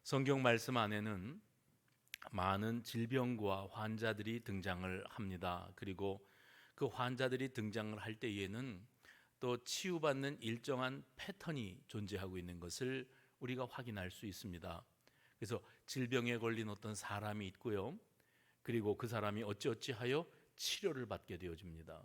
성경 말씀 안에는 많은 질병과 환자들이 등장을 합니다. 그리고 그 환자들이 등장을 할 때에는 또 치유받는 일정한 패턴이 존재하고 있는 것을 우리가 확인할 수 있습니다. 그래서 질병에 걸린 어떤 사람이 있고요. 그리고 그 사람이 어찌어찌하여 치료를 받게 되어집니다.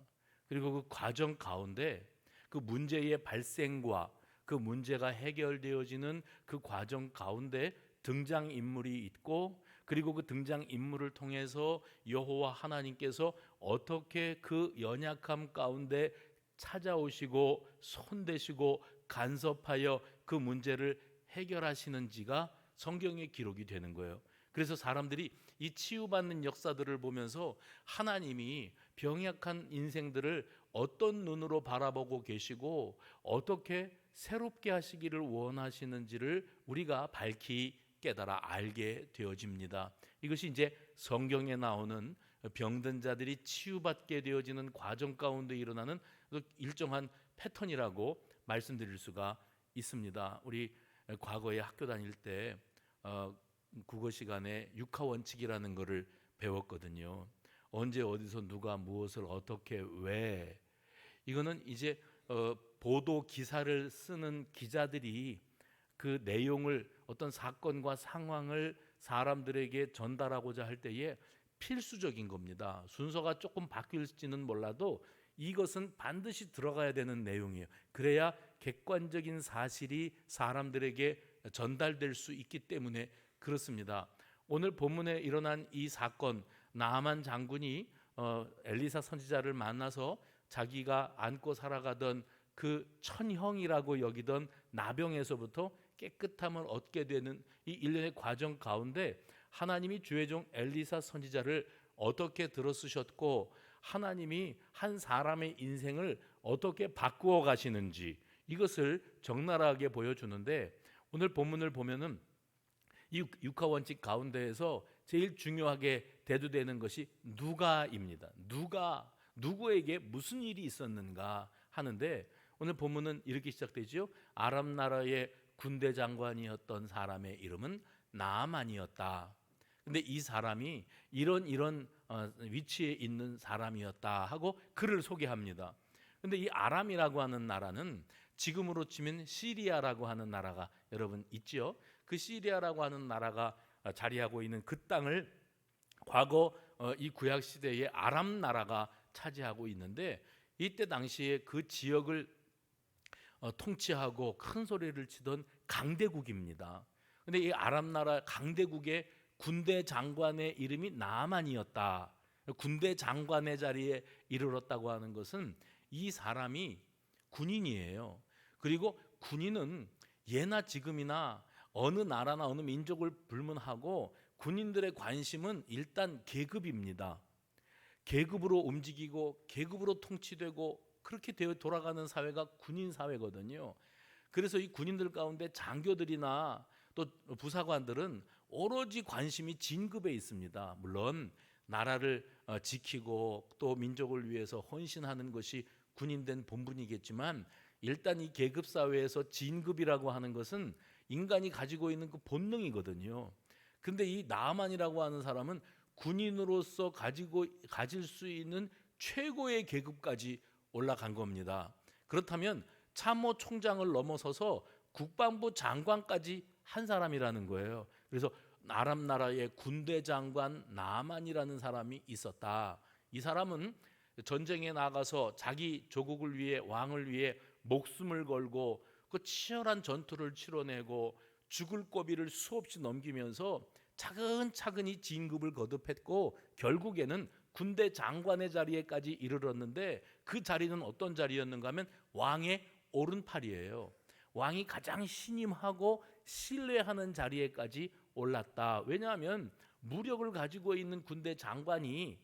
그리고 그 과정 가운데 그 문제의 발생과 그 문제가 해결되어지는 그 과정 가운데 등장인물이 있고, 그리고 그 등장인물을 통해서 여호와 하나님께서 어떻게 그 연약함 가운데 찾아오시고 손대시고 간섭하여 그 문제를 해결하시는지가 성경에 기록이 되는 거예요. 그래서 사람들이 이 치유받는 역사들을 보면서 하나님이 병약한 인생들을 어떤 눈으로 바라보고 계시고 어떻게 새롭게 하시기를 원하시는지를 우리가 밝히 깨달아 알게 되어집니다. 이것이 이제 성경에 나오는 병든 자들이 치유받게 되어지는 과정 가운데 일어나는 일정한 패턴이라고 말씀드릴 수가 있습니다. 우리 과거에 학교 다닐 때 국어 시간에 육하원칙이라는 것을 배웠거든요. 언제 어디서 누가 무엇을 어떻게 왜, 이거는 이제 보도 기사를 쓰는 기자들이 그 내용을 어떤 사건과 상황을 사람들에게 전달하고자 할 때에 필수적인 겁니다. 순서가 조금 바뀔지는 몰라도 이것은 반드시 들어가야 되는 내용이에요. 그래야 객관적인 사실이 사람들에게 전달될 수 있기 때문에 그렇습니다. 오늘 본문에 일어난 이 사건, 나아만 장군이 엘리사 선지자를 만나서 자기가 안고 살아가던 그 천형이라고 여기던 나병에서부터 깨끗함을 얻게 되는 이 일련의 과정 가운데 하나님이 주의 종 엘리사 선지자를 어떻게 들어쓰셨고 하나님이 한 사람의 인생을 어떻게 바꾸어 가시는지 이것을 적나라하게 보여주는데, 오늘 본문을 보면은 이 육하원칙 가운데에서 제일 중요하게 대두되는 것이 누가입니다. 누구에게 무슨 일이 있었는가 하는데, 오늘 본문은 이렇게 시작되죠. 아람 나라의 군대 장관이었던 사람의 이름은 나아만이었다. 근데 이 사람이 이런 위치에 있는 사람이었다 하고 그를 소개합니다. 근데 이 아람이라고 하는 나라는 지금으로 치면 시리아라고 하는 나라가 여러분 있죠. 그 시리아라고 하는 나라가 자리하고 있는 그 땅을 과거 이 구약 시대의 아람 나라가 차지하고 있는데, 이때 당시에 그 지역을 통치하고 큰 소리를 치던 강대국입니다. 근데 이 아람 나라 강대국의 군대 장관의 이름이 나아만이었다. 군대 장관의 자리에 이르렀다고 하는 것은 이 사람이 군인이에요. 그리고 군인은 예나 지금이나 어느 나라나 어느 민족을 불문하고 군인들의 관심은 일단 계급입니다. 계급으로 움직이고 계급으로 통치되고 그렇게 되어 돌아가는 사회가 군인 사회거든요. 그래서 이 군인들 가운데 장교들이나 또 부사관들은 오로지 관심이 진급에 있습니다. 물론 나라를 지키고 또 민족을 위해서 헌신하는 것이 군인된 본분이겠지만, 일단 이 계급 사회에서 진급이라고 하는 것은 인간이 가지고 있는 그 본능이거든요. 근데 이 나아만이라고 하는 사람은 군인으로서 가질 수 있는 최고의 계급까지 올라간 겁니다. 그렇다면 참모 총장을 넘어서서 국방부 장관까지 한 사람이라는 거예요. 그래서 아람 나라의 군대 장관 나아만이라는 사람이 있었다. 이 사람은 전쟁에 나가서 자기 조국을 위해, 왕을 위해 목숨을 걸고 그 치열한 전투를 치러내고 죽을 고비를 수없이 넘기면서 차근차근히 진급을 거듭했고 결국에는 군대 장관의 자리에까지 이르렀는데, 그 자리는 어떤 자리였는가 하면 왕의 오른팔이에요. 왕이 가장 신임하고 신뢰하는 자리에까지 올랐다. 왜냐하면 무력을 가지고 있는 군대 장관이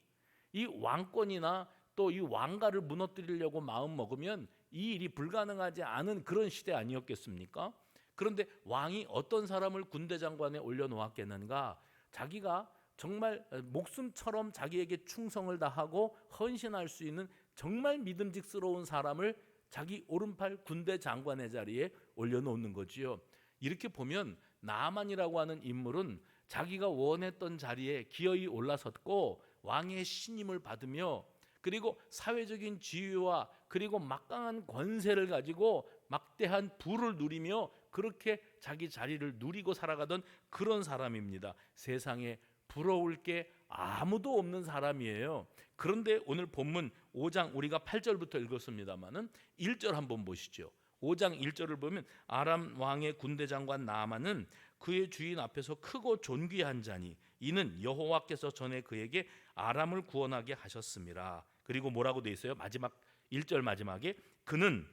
이 왕권이나 또 이 왕가를 무너뜨리려고 마음 먹으면 이 일이 불가능하지 않은 그런 시대 아니었겠습니까? 그런데 왕이 어떤 사람을 군대 장관에 올려놓았겠는가? 자기가 정말 목숨처럼 자기에게 충성을 다하고 헌신할 수 있는 정말 믿음직스러운 사람을 자기 오른팔 군대 장관의 자리에 올려놓는 거지요. 이렇게 보면 나만이라고 하는 인물은 자기가 원했던 자리에 기어이 올라섰고 왕의 신임을 받으며 그리고 사회적인 지위와 그리고 막강한 권세를 가지고 막대한 부를 누리며 그렇게 자기 자리를 누리고 살아가던 그런 사람입니다. 세상에 부러울 게 아무도 없는 사람이에요. 그런데 오늘 본문 5장 우리가 8절부터 읽었습니다마는 1절 한번 보시죠. 5장 1절을 보면 아람 왕의 군대장관 나아만은 그의 주인 앞에서 크고 존귀한 자니 이는 여호와께서 전에 그에게 아람을 구원하게 하셨습니다. 그리고 뭐라고 돼 있어요? 마지막 1절 마지막에 그는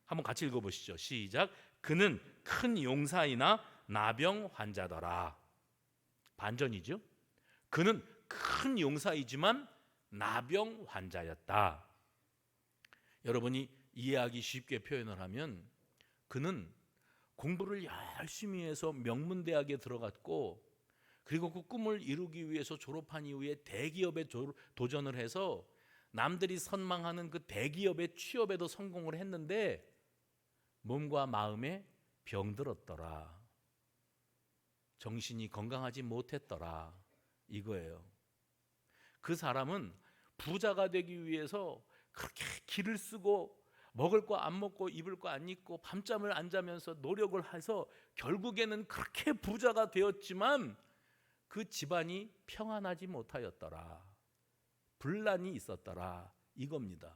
한번 같이 읽어보시죠. 시작. 그는 큰 용사이나 나병 환자더라. 반전이죠. 그는 큰 용사이지만 나병 환자였다. 여러분이 이해하기 쉽게 표현을 하면 그는 공부를 열심히 해서 명문대학에 들어갔고 그리고 그 꿈을 이루기 위해서 졸업한 이후에 대기업에 도전을 해서 남들이 선망하는 그 대기업의 취업에도 성공을 했는데 몸과 마음에 병들었더라. 정신이 건강하지 못했더라. 이거예요. 그 사람은 부자가 되기 위해서 그렇게 기를 쓰고 먹을 거 안 먹고 입을 거 안 입고 밤잠을 안 자면서 노력을 해서 결국에는 그렇게 부자가 되었지만 그 집안이 평안하지 못하였더라. 분란이 있었더라. 이겁니다.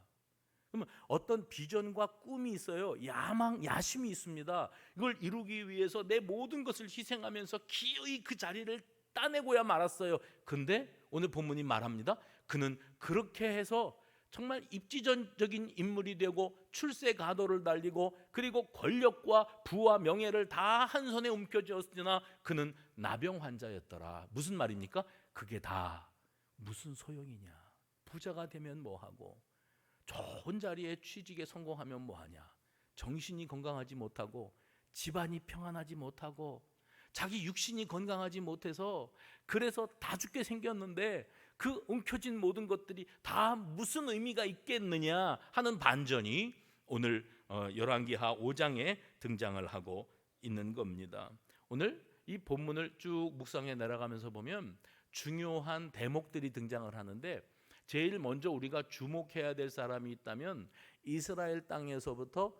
그러면 어떤 비전과 꿈이 있어요. 야심이 있습니다. 이걸 이루기 위해서 내 모든 것을 희생하면서 기어이 그 자리를 따내고야 말았어요. 근데 오늘 본문이 말합니다. 그는 그렇게 해서 정말 입지전적인 인물이 되고 출세가도를 달리고 그리고 권력과 부와 명예를 다 한 손에 움켜쥐었으나 그는 나병 환자였더라. 무슨 말입니까? 그게 다 무슨 소용이냐. 부자가 되면 뭐하고 좋은 자리에 취직에 성공하면 뭐하냐. 정신이 건강하지 못하고 집안이 평안하지 못하고 자기 육신이 건강하지 못해서 그래서 다 죽게 생겼는데 그 움켜진 모든 것들이 다 무슨 의미가 있겠느냐 하는 반전이 오늘 열왕기하 5장에 등장을 하고 있는 겁니다. 오늘 이 본문을 쭉 묵상해 내려가면서 보면 중요한 대목들이 등장을 하는데 제일 먼저 우리가 주목해야 될 사람이 있다면 이스라엘 땅에서부터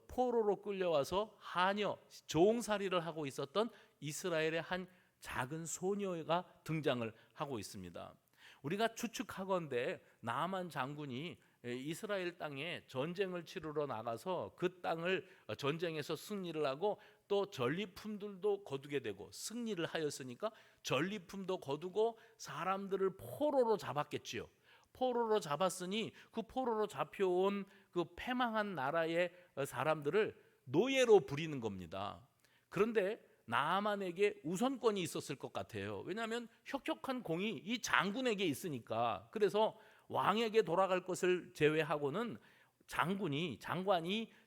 포로로 끌려와서 하녀 종살이를 하고 있었던 이스라엘의 한 작은 소녀가 등장을 하고 있습니다. 우리가 추측하건대 나아만 장군이 이스라엘 땅에 전쟁을 치르러 나가서 그 땅을 전쟁에서 승리를 하고 또 전리품들도 거두게 되고 승리를 하였으니까 전리품도 거두고 사람들을 포로로 잡았겠지요. 포로로 잡았으니 그 포로로 잡혀온 그 패망한 나라의 사람들을 노예로 부리는 겁니다. 그런데 나아만에게 우선권이 있었을 것 같아요. 왜냐하면 혁혁한 공이 이 장군에게 있으니까. 그래서 왕에게 돌아갈 것을 제외하고는 장관이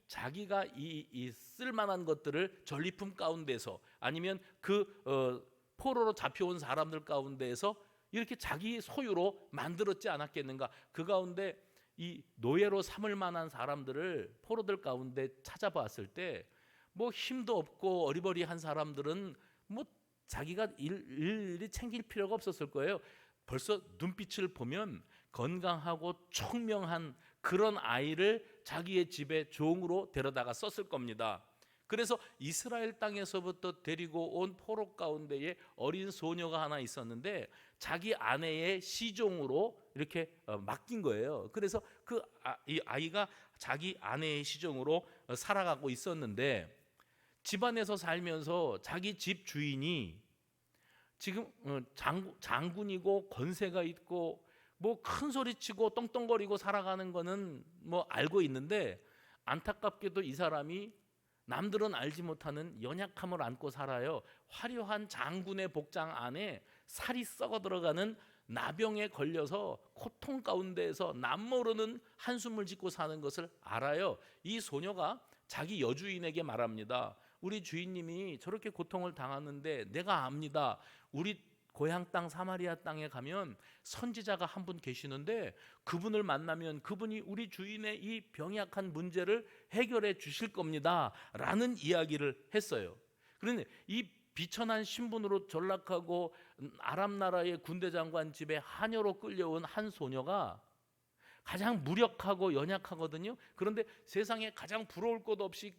자기가 이 쓸만한 것들을 전리품 가운데서 아니면 그 포로로 잡혀온 사람들 가운데에서 이렇게 자기 소유로 만들었지 않았겠는가. 그 가운데 이 노예로 삼을 만한 사람들을 포로들 가운데 찾아봤을 때 뭐 힘도 없고 어리버리한 사람들은 뭐 자기가 일일이 챙길 필요가 없었을 거예요. 벌써 눈빛을 보면 건강하고 총명한 그런 아이를 자기의 집에 종으로 데려다가 썼을 겁니다. 그래서 이스라엘 땅에서부터 데리고 온 포로 가운데에 어린 소녀가 하나 있었는데 자기 아내의 시종으로 이렇게 맡긴 거예요. 그래서 이 아이가 자기 아내의 시종으로 살아가고 있었는데 집안에서 살면서 자기 집 주인이 지금 장군이고 권세가 있고 뭐 큰 소리치고 떵떵거리고 살아가는 거는 뭐 알고 있는데 안타깝게도 이 사람이 남들은 알지 못하는 연약함을 안고 살아요. 화려한 장군의 복장 안에 살이 썩어 들어가는 나병에 걸려서 고통 가운데에서 남모르는 한숨을 짓고 사는 것을 알아요. 이 소녀가 자기 여주인에게 말합니다. 우리 주인님이 저렇게 고통을 당하는데 내가 압니다. 우리 고향 땅 사마리아 땅에 가면 선지자가 한 분 계시는데 그분을 만나면 그분이 우리 주인의 이 병약한 문제를 해결해 주실 겁니다 라는 이야기를 했어요. 그런데 이 비천한 신분으로 전락하고 아람 나라의 군대 장관 집에 하녀로 끌려온 한 소녀가 가장 무력하고 연약하거든요. 그런데 세상에 가장 부러울 것 없이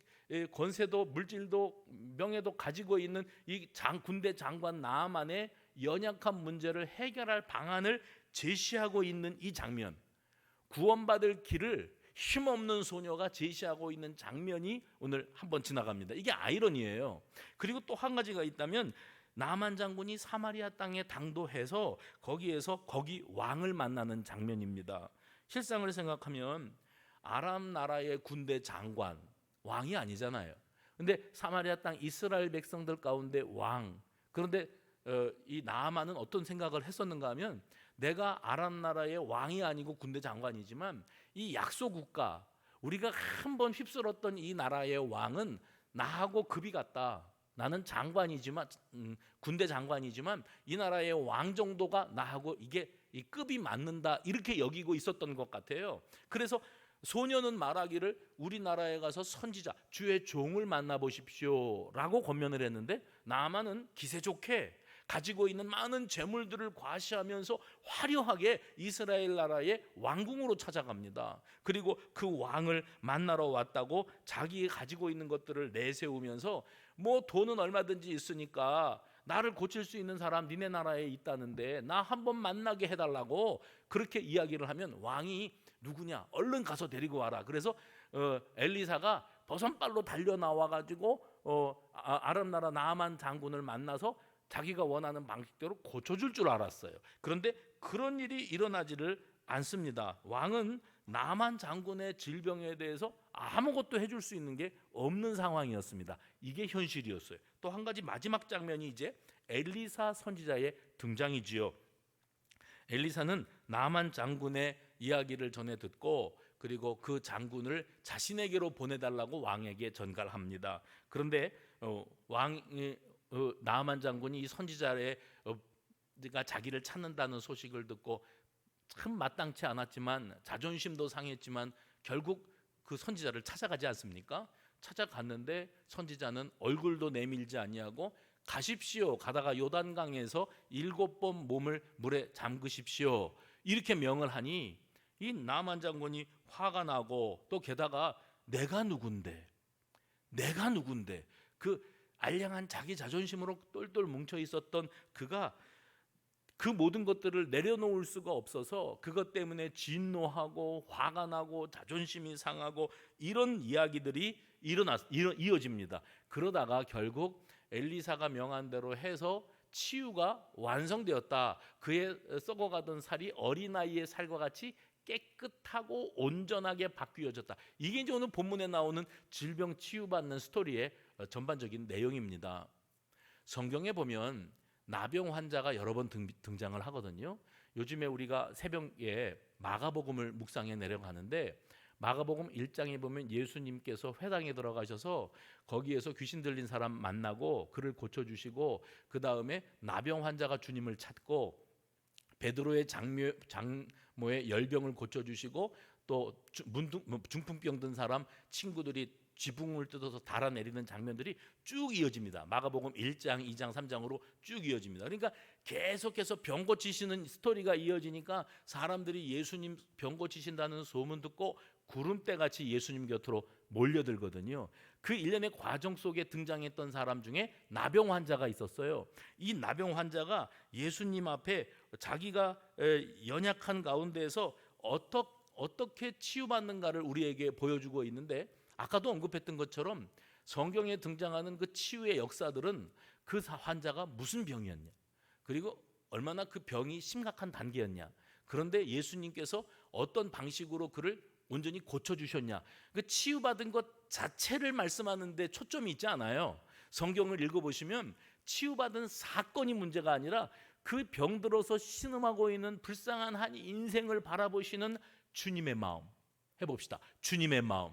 권세도 물질도 명예도 가지고 있는 이 군대 장관 나아만의 연약한 문제를 해결할 방안을 제시하고 있는 이 장면, 구원받을 길을 힘없는 소녀가 제시하고 있는 장면이 오늘 한번 지나갑니다. 이게 아이러니예요. 그리고 또 한 가지가 있다면, 나만 장군이 사마리아 땅에 당도해서 거기 왕을 만나는 장면입니다. 실상을 생각하면 아람 나라의 군대 장관, 왕이 아니잖아요. 근데 사마리아 땅 이스라엘 백성들 가운데 왕. 그런데 이 나아만은 어떤 생각을 했었는가 하면, 내가 아람 나라의 왕이 아니고 군대 장관이지만 이 약소 국가, 우리가 한번 휩쓸었던 이 나라의 왕은 나하고 급이 같다. 나는 장관이지만 군대 장관이지만 이 나라의 왕 정도가 나하고 이게 이 급이 맞는다, 이렇게 여기고 있었던 것 같아요. 그래서 소녀는 말하기를 우리나라에 가서 선지자 주의 종을 만나보십시오 라고 권면을 했는데, 나아만은 기세 좋게 가지고 있는 많은 재물들을 과시하면서 화려하게 이스라엘 나라의 왕궁으로 찾아갑니다. 그리고 그 왕을 만나러 왔다고 자기 가지고 있는 것들을 내세우면서, 뭐 돈은 얼마든지 있으니까 나를 고칠 수 있는 사람 니네 나라에 있다는데 나 한번 만나게 해달라고 그렇게 이야기를 하면, 왕이 누구냐, 얼른 가서 데리고 와라. 그래서 엘리사가 버선발로 달려 나와가지고 아람 나라 나아만 장군을 만나서 자기가 원하는 방식대로 고쳐줄 줄 알았어요. 그런데 그런 일이 일어나지를 않습니다. 왕은 나아만 장군의 질병에 대해서 아무것도 해줄 수 있는 게 없는 상황이었습니다. 이게 현실이었어요. 또 한 가지 마지막 장면이 이제 엘리사 선지자의 등장이지요. 엘리사는 나아만 장군의 이야기를 전해 듣고, 그리고 그 장군을 자신에게로 보내달라고 왕에게 전가를 합니다. 그런데 왕이 나아만 장군이 이 선지자의 자기를 찾는다는 소식을 듣고 참 마땅치 않았지만, 자존심도 상했지만 결국 그 선지자를 찾아가지 않습니까? 찾아갔는데 선지자는 얼굴도 내밀지 아니하고, 가십시오, 가다가 요단강에서 7번 몸을 물에 잠그십시오, 이렇게 명을 하니 이 나아만 장군이 화가 나고, 또 게다가 내가 누군데 그 알량한 자기 자존심으로 똘똘 뭉쳐 있었던 그가 그 모든 것들을 내려놓을 수가 없어서 그것 때문에 진노하고 화가 나고 자존심이 상하고, 이런 이야기들이 이어집니다. 그러다가 결국 엘리사가 명한 대로 해서 치유가 완성되었다. 그의 썩어가던 살이 어린아이의 살과 같이 깨끗하고 온전하게 바뀌어졌다. 이게 이제 오늘 본문에 나오는 질병 치유받는 스토리의 전반적인 내용입니다. 성경에 보면 나병 환자가 여러 번 등장을 하거든요. 요즘에 우리가 새벽에 마가복음을 묵상해 내려가는데, 마가복음 1장에 보면 예수님께서 회당에 들어가셔서 거기에서 귀신 들린 사람 만나고 그를 고쳐주시고, 그 다음에 나병 환자가 주님을 찾고 베드로의 장모의 열병을 고쳐주시고, 또 중풍병 든 사람 친구들이 지붕을 뜯어서 달아내리는 장면들이 쭉 이어집니다. 마가복음 1장, 2장, 3장으로 쭉 이어집니다. 그러니까 계속해서 병 고치시는 스토리가 이어지니까 사람들이 예수님 병 고치신다는 소문 듣고 구름대같이 예수님 곁으로 몰려들거든요. 그 일련의 과정 속에 등장했던 사람 중에 나병 환자가 있었어요. 이 나병 환자가 예수님 앞에 자기가 연약한 가운데에서 어떻게 치유받는가를 우리에게 보여주고 있는데, 아까도 언급했던 것처럼 성경에 등장하는 그 치유의 역사들은 그 환자가 무슨 병이었냐, 그리고 얼마나 그 병이 심각한 단계였냐, 그런데 예수님께서 어떤 방식으로 그를 온전히 고쳐주셨냐, 그 치유받은 것 자체를 말씀하는데 초점이 있지 않아요. 성경을 읽어보시면 치유받은 사건이 문제가 아니라 그 병들어서 신음하고 있는 불쌍한 한 인생을 바라보시는 주님의 마음, 해봅시다. 주님의 마음,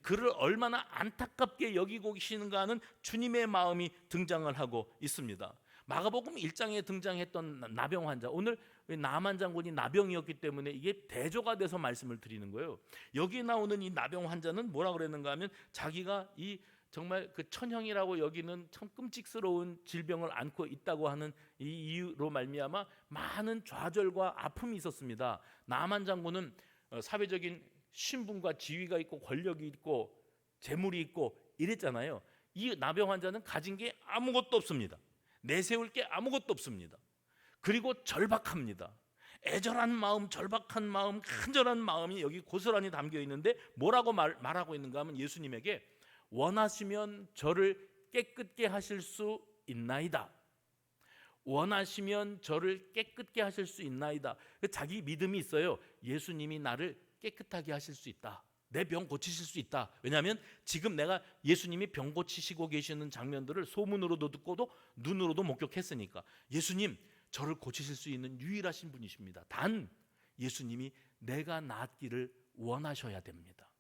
그를 얼마나 안타깝게 여기고 계시는가 하는 주님의 마음이 등장을 하고 있습니다. 마가복음 1장에 등장했던 나병 환자, 오늘 나아만 장군이 나병이었기 때문에 이게 대조가 돼서 말씀을 드리는 거예요. 여기 나오는 이 나병 환자는 뭐라 그랬는가 하면, 자기가 이 정말 그 천형이라고 여기는 참 끔찍스러운 질병을 앓고 있다고 하는 이 이유로 말미암아 많은 좌절과 아픔이 있었습니다. 나만 장군은 사회적인 신분과 지위가 있고 권력이 있고 재물이 있고 이랬잖아요. 이 나병 환자는 가진 게 아무것도 없습니다. 내세울 게 아무것도 없습니다. 그리고 절박합니다. 애절한 마음, 절박한 마음, 간절한 마음이 여기 고스란히 담겨 있는데 뭐라고 말하고 있는가 하면 예수님에게 원하시면 저를 깨끗게 하실 수 있나이다. 원하시면 저를 깨끗게 하실 수 있나이다. 자기 믿음이 있어요. 예수님이 나를 깨끗하게 하실 수 있다. 내 병 고치실 수 있다. 왜냐하면 지금 내가 예수님이 병 고치시고 계시는 장면들을 소문으로도 듣고도 눈으로도 목격했으니까 예수님 저를 고치실 수 있는 유일하신 분이십니다. 단 예수님이 내가 낫기를 원하셔야 됩니다.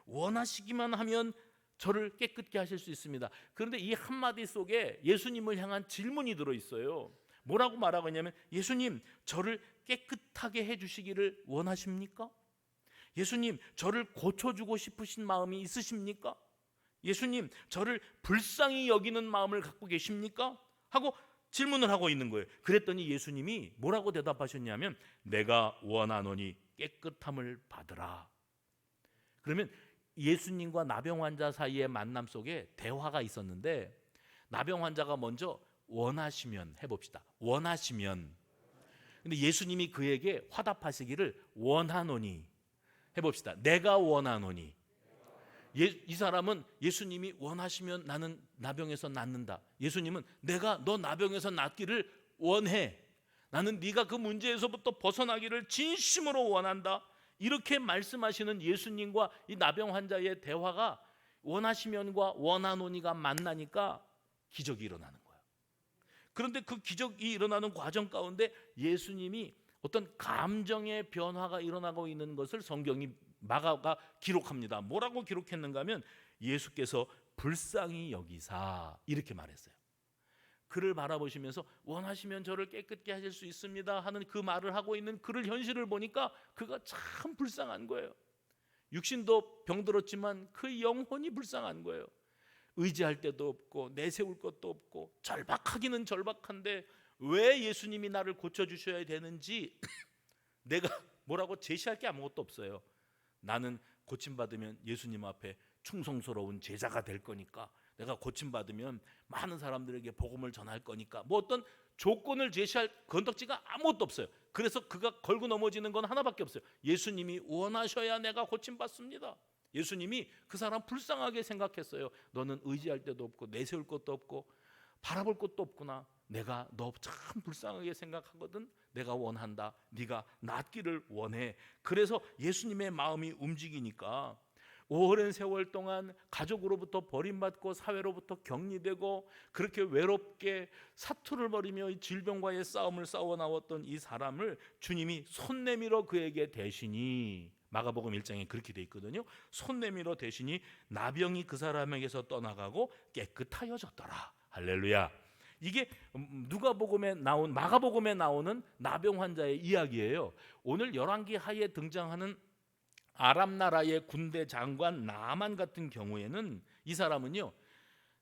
원하시기만 하면 저를 깨끗게 하실 수 있습니다. 그런데 이 한마디 속에 예수님을 향한 질문이 들어있어요. 뭐라고 말하고 있냐면 예수님 저를 깨끗하게 해주시기를 원하십니까? 예수님 저를 고쳐주고 싶으신 마음이 있으십니까? 예수님 저를 불쌍히 여기는 마음을 갖고 계십니까? 하고 질문을 하고 있는 거예요. 그랬더니 예수님이 뭐라고 대답하셨냐면 내가 원하노니 깨끗함을 받으라. 그러면 예수님과 나병 환자 사이의 만남 속에 대화가 있었는데 나병 환자가 먼저 원하시면 해봅시다. 원하시면. 근데 예수님이 그에게 화답하시기를 원하노니 해봅시다. 내가 원하노니. 이 사람은 예수님이 원하시면 나는 나병에서 낫는다. 예수님은 내가 너 나병에서 낫기를 원해. 나는 네가 그 문제에서부터 벗어나기를 진심으로 원한다. 이렇게 말씀하시는 예수님과 이 나병 환자의 대화가 원하시면과 원하노니가 만나니까 기적이 일어나는 거예요. 그런데 그 기적이 일어나는 과정 가운데 예수님이 어떤 감정의 변화가 일어나고 있는 것을 성경이 마가가 기록합니다. 뭐라고 기록했는가 하면 예수께서 불쌍히 여기사 이렇게 말했어요. 그를 바라보시면서 원하시면 저를 깨끗게 하실 수 있습니다 하는 그 말을 하고 있는 그를 현실을 보니까 그가 참 불쌍한 거예요. 육신도 병들었지만 그 영혼이 불쌍한 거예요. 의지할 데도 없고 내세울 것도 없고 절박하기는 절박한데 왜 예수님이 나를 고쳐주셔야 되는지 내가 뭐라고 제시할 게 아무것도 없어요. 나는 고침받으면 예수님 앞에 충성스러운 제자가 될 거니까, 내가 고침받으면 많은 사람들에게 복음을 전할 거니까, 뭐 어떤 조건을 제시할 건덕지가 아무것도 없어요. 그래서 그가 걸고 넘어지는 건 하나밖에 없어요. 예수님이 원하셔야 내가 고침받습니다. 예수님이 그 사람 불쌍하게 생각했어요. 너는 의지할 데도 없고 내세울 것도 없고 바라볼 것도 없구나. 내가 너 참 불쌍하게 생각하거든. 내가 원한다. 네가 낫기를 원해. 그래서 예수님의 마음이 움직이니까 오랜 세월 동안 가족으로부터 버림받고 사회로부터 격리되고 그렇게 외롭게 사투를 벌이며 이 질병과의 싸움을 싸워 나왔던 이 사람을 주님이 손 내밀어 그에게 대시니, 마가복음 1장에 그렇게 돼 있거든요. 손 내밀어 대시니 나병이 그 사람에게서 떠나가고 깨끗하여졌더라. 할렐루야. 이게 누가복음에 나온, 마가복음에 나오는 나병 환자의 이야기예요. 오늘 열왕기 하에 등장하는 아람 나라의 군대 장관 나만 같은 경우에는 이 사람은요,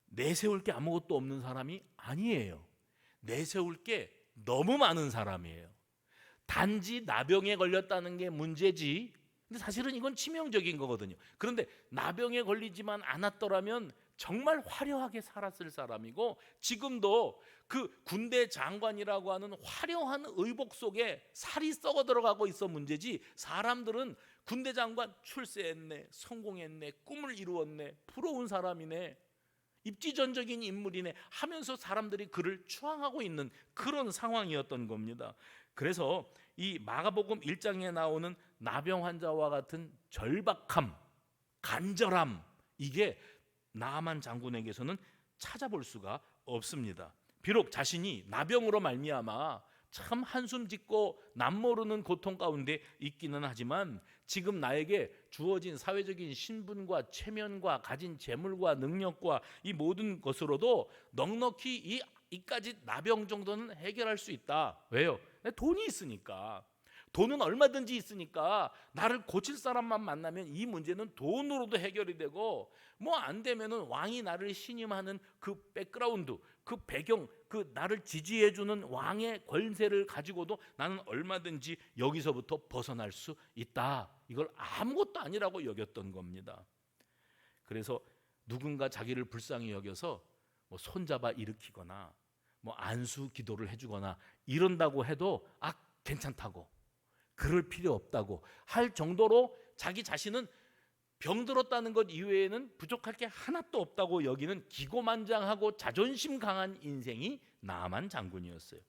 내세울 게 아무것도 없는 사람이 아니에요. 내세울 게 너무 많은 사람이에요. 단지 나병에 걸렸다는 게 문제지, 근데 사실은 이건 치명적인 거거든요. 그런데 나병에 걸리지만 않았더라면 정말 화려하게 살았을 사람이고, 지금도 그 군대 장관이라고 하는 화려한 의복 속에 살이 썩어 들어가고 있어 문제지, 사람들은 군대 장관 출세했네, 성공했네, 꿈을 이루었네, 부러운 사람이네, 입지전적인 인물이네 하면서 사람들이 그를 추앙하고 있는 그런 상황이었던 겁니다. 그래서 이 마가복음 1장에 나오는 나병 환자와 같은 절박함, 간절함, 이게 나아만 장군에게서는 찾아볼 수가 없습니다. 비록 자신이 나병으로 말미암아 참 한숨 짓고 남모르는 고통 가운데 있기는 하지만 지금 나에게 주어진 사회적인 신분과 체면과 가진 재물과 능력과 이 모든 것으로도 넉넉히 이까지 나병 정도는 해결할 수 있다. 왜요? 돈이 있으니까. 돈은 얼마든지 있으니까 나를 고칠 사람만 만나면 이 문제는 돈으로도 해결이 되고, 뭐 안 되면은 왕이 나를 신임하는 그 백그라운드, 그 배경, 그 나를 지지해주는 왕의 권세를 가지고도 나는 얼마든지 여기서부터 벗어날 수 있다. 이걸 아무것도 아니라고 여겼던 겁니다. 그래서 누군가 자기를 불쌍히 여겨서 뭐 손잡아 일으키거나 뭐 안수 기도를 해주거나 이런다고 해도 괜찮다고, 그럴 필요 없다고 할 정도로 자기 자신은 병들었다는 것 이외에는 부족할 게 하나도 없다고 여기는 기고만장하고 자존심 강한 인생이 나만 장군이었어요.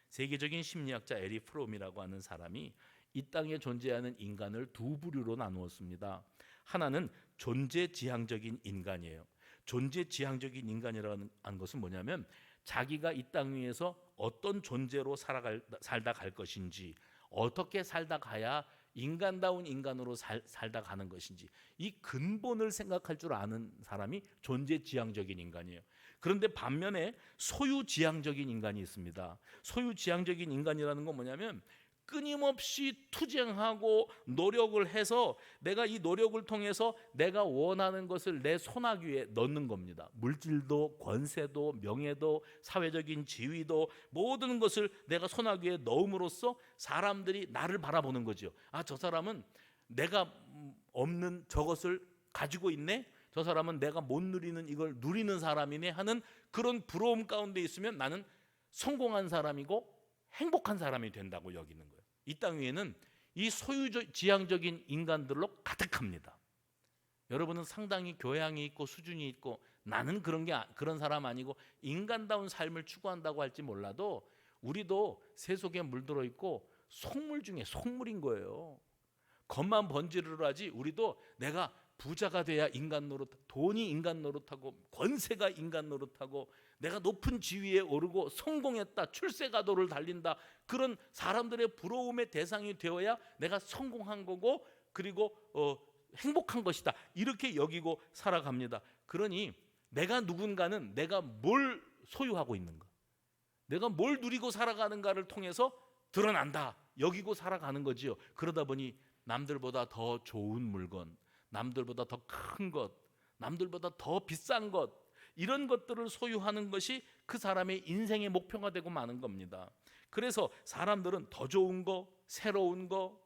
세계적인 심리학자 에리 프롬이라고 하는 사람이 이 땅에 존재하는 인간을 두 부류로 나누었습니다. 하나는 존재지향적인 인간이에요. 존재지향적인 인간이라는 것은 뭐냐면 자기가 이 땅 위에서 어떤 존재로 살다 갈 것인지, 어떻게 살다 가야 인간다운 인간으로 살다 가는 것인지, 이 근본을 생각할 줄 아는 사람이 존재지향적인 인간이에요. 그런데 반면에 소유지향적인 인간이 있습니다. 소유지향적인 인간이라는 건 뭐냐면 끊임없이 투쟁하고 노력을 해서 내가 이 노력을 통해서 내가 원하는 것을 내 손아귀에 넣는 겁니다. 물질도 권세도 명예도 사회적인 지위도 모든 것을 내가 손아귀에 넣음으로써 사람들이 나를 바라보는 거죠. 저 사람은 내가 없는 저것을 가지고 있네, 저 사람은 내가 못 누리는 이걸 누리는 사람이네 하는 그런 부러움 가운데 있으면 나는 성공한 사람이고 행복한 사람이 된다고 여기는 거예요. 이 땅 위에는 이 소유지향적인 인간들로 가득합니다. 여러분은 상당히 교양이 있고 수준이 있고 나는 그런 사람 아니고 인간다운 삶을 추구한다고 할지 몰라도 우리도 새 속에 물들어 있고 속물 중에 속물인 거예요. 겉만 번지르르 하지 우리도 내가 부자가 돼야 인간 노릇, 돈이 인간 노릇하고 권세가 인간 노릇하고 내가 높은 지위에 오르고 성공했다, 출세가도를 달린다, 그런 사람들의 부러움의 대상이 되어야 내가 성공한 거고 그리고 행복한 것이다, 이렇게 여기고 살아갑니다. 그러니 내가 누군가는 내가 뭘 소유하고 있는가, 내가 뭘 누리고 살아가는가를 통해서 드러난다 여기고 살아가는 거지요. 그러다 보니 남들보다 더 좋은 물건, 남들보다 더 큰 것, 남들보다 더 비싼 것, 이런 것들을 소유하는 것이 그 사람의 인생의 목표가 되고 마는 겁니다. 그래서 사람들은 더 좋은 거, 새로운 거,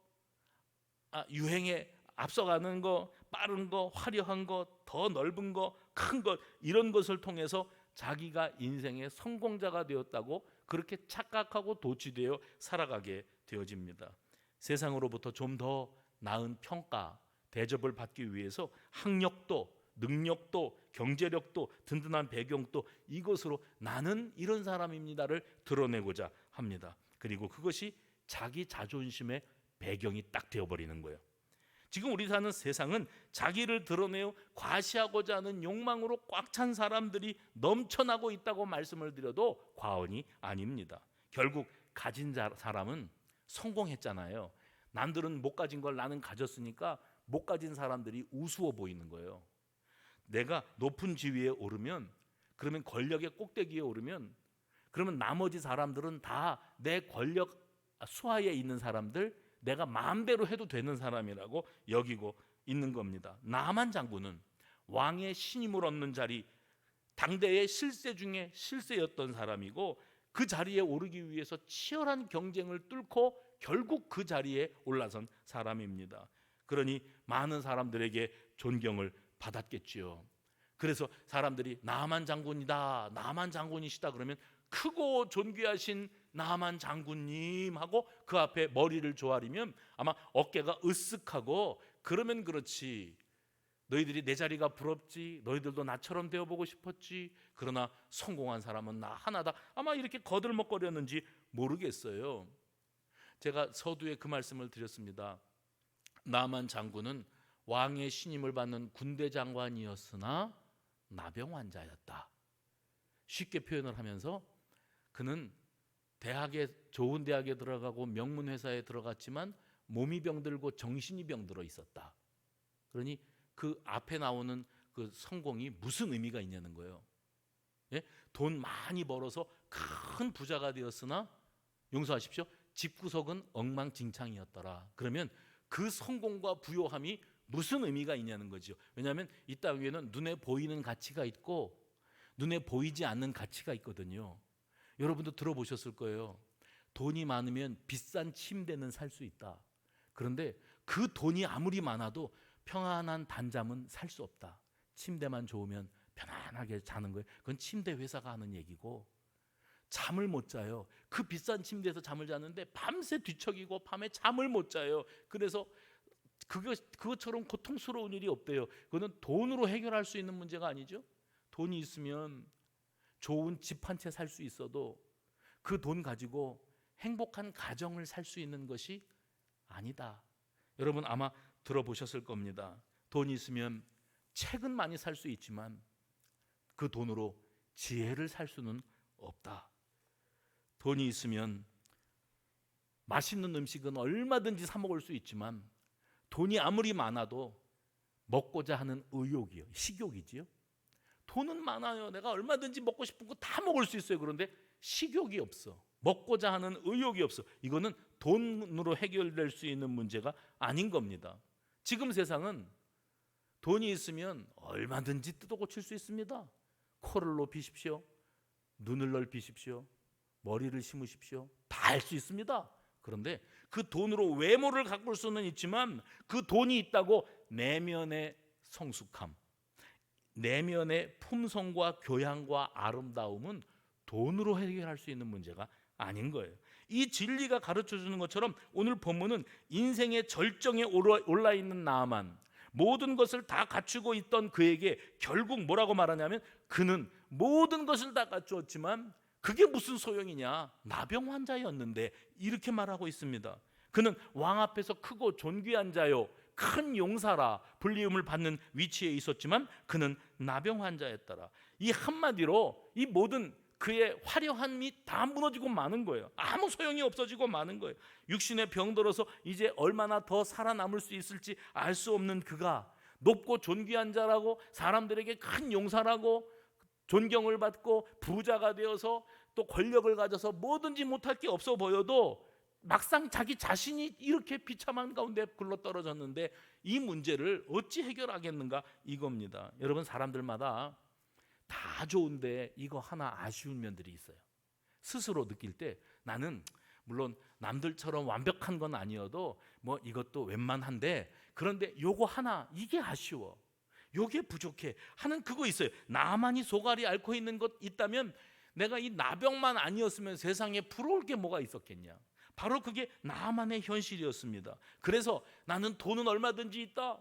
유행에 앞서가는 거, 빠른 거, 화려한 거, 더 넓은 거, 큰 것, 이런 것을 통해서 자기가 인생의 성공자가 되었다고 그렇게 착각하고 도취되어 살아가게 되어집니다. 세상으로부터 좀 더 나은 평가, 대접을 받기 위해서 학력도, 능력도, 경제력도, 든든한 배경도 이것으로 나는 이런 사람입니다를 드러내고자 합니다. 그리고 그것이 자기 자존심의 배경이 딱 되어버리는 거예요. 지금 우리 사는 세상은 자기를 드러내어 과시하고자 하는 욕망으로 꽉 찬 사람들이 넘쳐나고 있다고 말씀을 드려도 과언이 아닙니다. 결국 가진 사람은 성공했잖아요. 남들은 못 가진 걸 나는 가졌으니까 못 가진 사람들이 우스워 보이는 거예요. 내가 높은 지위에 오르면, 그러면 권력의 꼭대기에 오르면, 그러면 나머지 사람들은 다 내 권력 수하에 있는 사람들, 내가 마음대로 해도 되는 사람이라고 여기고 있는 겁니다. 나만 장군은 왕의 신임을 얻는 자리, 당대의 실세 중에 실세였던 사람이고 그 자리에 오르기 위해서 치열한 경쟁을 뚫고 결국 그 자리에 올라선 사람입니다. 그러니 많은 사람들에게 존경을 받았겠지요. 그래서 사람들이 나만 장군이다, 나만 장군이시다 그러면 크고 존귀하신 나만 장군님 하고 그 앞에 머리를 조아리면 아마 어깨가 으쓱하고, 그러면 그렇지 너희들이 내 자리가 부럽지, 너희들도 나처럼 되어보고 싶었지, 그러나 성공한 사람은 나 하나다, 아마 이렇게 거들먹거렸는지 모르겠어요. 제가 서두에 그 말씀을 드렸습니다. 나만 장군은 왕의 신임을 받는 군대 장관이었으나 나병 환자였다. 쉽게 표현을 하면서 그는 좋은 대학에 들어가고 명문 회사에 들어갔지만 몸이 병들고 정신이 병들어 있었다. 그러니 그 앞에 나오는 그 성공이 무슨 의미가 있냐는 거예요. 돈 많이 벌어서 큰 부자가 되었으나 용서하십시오, 집구석은 엉망진창이었더라. 그러면 그 성공과 부요함이 무슨 의미가 있냐는 거죠. 왜냐하면 이 땅 위에는 눈에 보이는 가치가 있고 눈에 보이지 않는 가치가 있거든요. 여러분도 들어보셨을 거예요. 돈이 많으면 비싼 침대는 살 수 있다. 그런데 그 돈이 아무리 많아도 평안한 단잠은 살 수 없다. 침대만 좋으면 편안하게 자는 거예요. 그건 침대 회사가 하는 얘기고, 잠을 못 자요. 그 비싼 침대에서 잠을 자는데 밤새 뒤척이고 밤에 잠을 못 자요. 그래서 그것처럼 고통스러운 일이 없대요. 그거는 돈으로 해결할 수 있는 문제가 아니죠. 돈이 있으면 좋은 집 한 채 살 수 있어도 그 돈 가지고 행복한 가정을 살 수 있는 것이 아니다. 여러분 아마 들어보셨을 겁니다. 돈이 있으면 책은 많이 살 수 있지만 그 돈으로 지혜를 살 수는 없다. 돈이 있으면 맛있는 음식은 얼마든지 사 먹을 수 있지만 돈이 아무리 많아도 먹고자 하는 의욕이요, 식욕이지요. 돈은 많아요. 내가 얼마든지 먹고 싶은 거 다 먹을 수 있어요. 그런데 식욕이 없어. 먹고자 하는 의욕이 없어. 이거는 돈으로 해결될 수 있는 문제가 아닌 겁니다. 지금 세상은 돈이 있으면 얼마든지 뜯어 고칠 수 있습니다. 코를 높이십시오. 눈을 넓히십시오. 머리를 심으십시오. 다 할 수 있습니다. 그런데 그 돈으로 외모를 가꿀 수는 있지만 그 돈이 있다고 내면의 성숙함, 내면의 품성과 교양과 아름다움은 돈으로 해결할 수 있는 문제가 아닌 거예요. 이 진리가 가르쳐 주는 것처럼 오늘 본문은 인생의 절정에 올라 있는 나아만, 모든 것을 다 갖추고 있던 그에게 결국 뭐라고 말하냐면 그는 모든 것을 다 갖추었지만 그게 무슨 소용이냐, 나병 환자였는데, 이렇게 말하고 있습니다. 그는 왕 앞에서 크고 존귀한 자요, 큰 용사라 불리움을 받는 위치에 있었지만 그는 나병 환자였더라. 이 한마디로 이 모든 그의 화려함이 다 무너지고 마는 거예요. 아무 소용이 없어지고 마는 거예요. 육신의 병들어서 이제 얼마나 더 살아남을 수 있을지 알 수 없는 그가 높고 존귀한 자라고 사람들에게 큰 용사라고 존경을 받고 부자가 되어서 또 권력을 가져서 뭐든지 못할 게 없어 보여도 막상 자기 자신이 이렇게 비참한 가운데 굴러떨어졌는데 이 문제를 어찌 해결하겠는가, 이겁니다. 여러분, 사람들마다 다 좋은데 이거 하나 아쉬운 면들이 있어요. 스스로 느낄 때 나는 물론 남들처럼 완벽한 건 아니어도 뭐 이것도 웬만한데, 그런데 요거 하나 이게 아쉬워, 요게 부족해 하는 그거 있어요. 나만이 속앓이 앓고 있는 것 있다면 내가 이 나병만 아니었으면 세상에 부러울 게 뭐가 있었겠냐. 바로 그게 나만의 현실이었습니다. 그래서 나는 돈은 얼마든지 있다.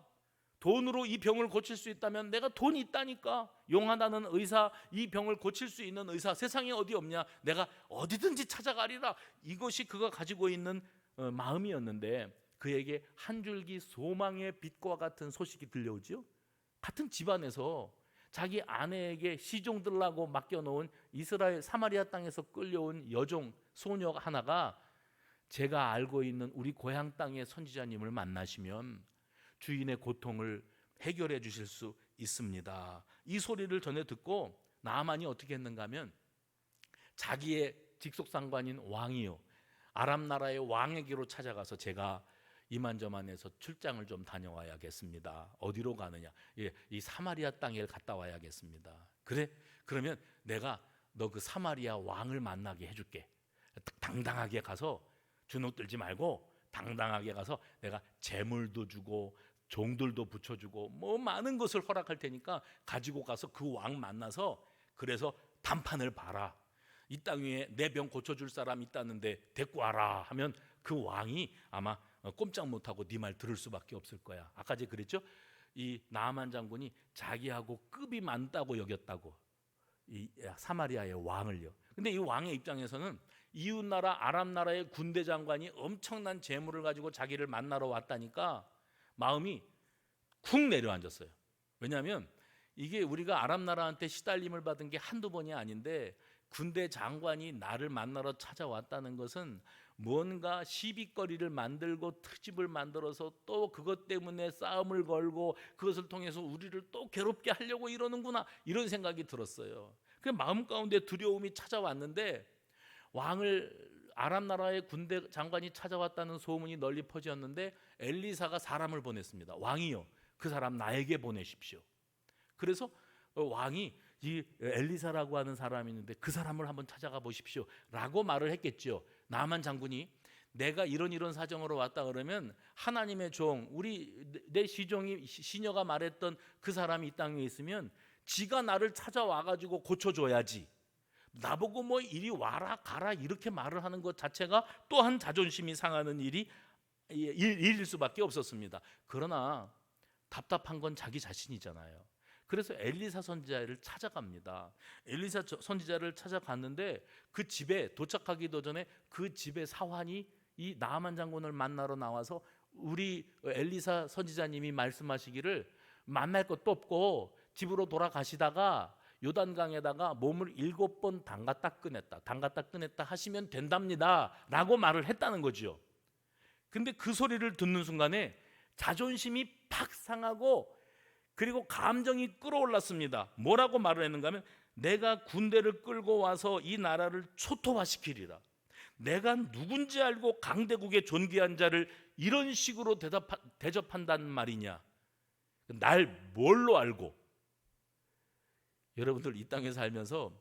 돈으로 이 병을 고칠 수 있다면 내가 돈이 있다니까. 용하다는 의사, 이 병을 고칠 수 있는 의사 세상에 어디 없냐. 내가 어디든지 찾아가리라. 이것이 그가 가지고 있는 마음이었는데 그에게 한 줄기 소망의 빛과 같은 소식이 들려오죠. 같은 집안에서 자기 아내에게 시종들라고 맡겨놓은 이스라엘 사마리아 땅에서 끌려온 여종 소녀 하나가 제가 알고 있는 우리 고향 땅의 선지자님을 만나시면 주인의 고통을 해결해 주실 수 있습니다. 이 소리를 전해 듣고 나아만이 어떻게 했는가 하면 자기의 직속상관인 왕이요, 아람 나라의 왕에게로 찾아가서 제가 이만저만해서 출장을 좀 다녀와야겠습니다. 어디로 가느냐? 이 사마리아 땅에 갔다 와야겠습니다. 그래? 그러면 내가 너 그 사마리아 왕을 만나게 해줄게. 당당하게 가서 주눅 들지 말고 당당하게 가서 내가 재물도 주고 종들도 붙여주고 뭐 많은 것을 허락할 테니까 가지고 가서 그 왕 만나서 그래서 단판을 봐라. 이 땅 위에 내 병 고쳐줄 사람 있다는데 데리고 와라 하면 그 왕이 아마 꼼짝 못하고 네 말 들을 수밖에 없을 거야. 아까 제가 그랬죠? 이 나아만 장군이 자기하고 급이 많다고 여겼다고, 이 사마리아의 왕을요. 근데 이 왕의 입장에서는 이웃나라 아람 나라의 군대 장관이 엄청난 재물을 가지고 자기를 만나러 왔다니까 마음이 쿵 내려앉았어요. 왜냐하면 이게 우리가 아람 나라한테 시달림을 받은 게 한두 번이 아닌데 군대 장관이 나를 만나러 찾아왔다는 것은 뭔가 시비거리를 만들고 트집을 만들어서 또 그것 때문에 싸움을 걸고 그것을 통해서 우리를 또 괴롭게 하려고 이러는구나, 이런 생각이 들었어요. 그 마음 가운데 두려움이 찾아왔는데 왕을 아람 나라의 군대 장관이 찾아왔다는 소문이 널리 퍼졌는데 엘리사가 사람을 보냈습니다. 왕이요, 그 사람 나에게 보내십시오. 그래서 왕이 이 엘리사라고 하는 사람이 있는데 그 사람을 한번 찾아가 보십시오 라고 말을 했겠죠. 나만 장군이 내가 이런 사정으로 왔다 그러면 하나님의 종, 내 시종이 시녀가 말했던 그 사람이 이 땅에 있으면 지가 나를 찾아와 가지고 고쳐줘야지, 나보고 뭐 이리 와라 가라 이렇게 말을 하는 것 자체가 또한 자존심이 상하는 일일 수밖에 없었습니다. 그러나 답답한 건 자기 자신이잖아요. 그래서 엘리사 선지자를 찾아갑니다. 엘리사 선지자를 찾아갔는데 그 집에 도착하기도 전에 그 집의 사환이 이 나아만 장군을 만나러 나와서 우리 엘리사 선지자님이 말씀하시기를 만날 것도 없고 집으로 돌아가시다가 요단강에다가 몸을 7번 담갔다 꺼냈다 하시면 된답니다 라고 말을 했다는 거죠. 근데 그 소리를 듣는 순간에 자존심이 팍 상하고 그리고 감정이 끌어올랐습니다. 뭐라고 말을 했는가 하면 내가 군대를 끌고 와서 이 나라를 초토화시키리라. 내가 누군지 알고 강대국의 존귀한 자를 이런 식으로 대접한다는 말이냐. 날 뭘로 알고. 여러분들 이 땅에 살면서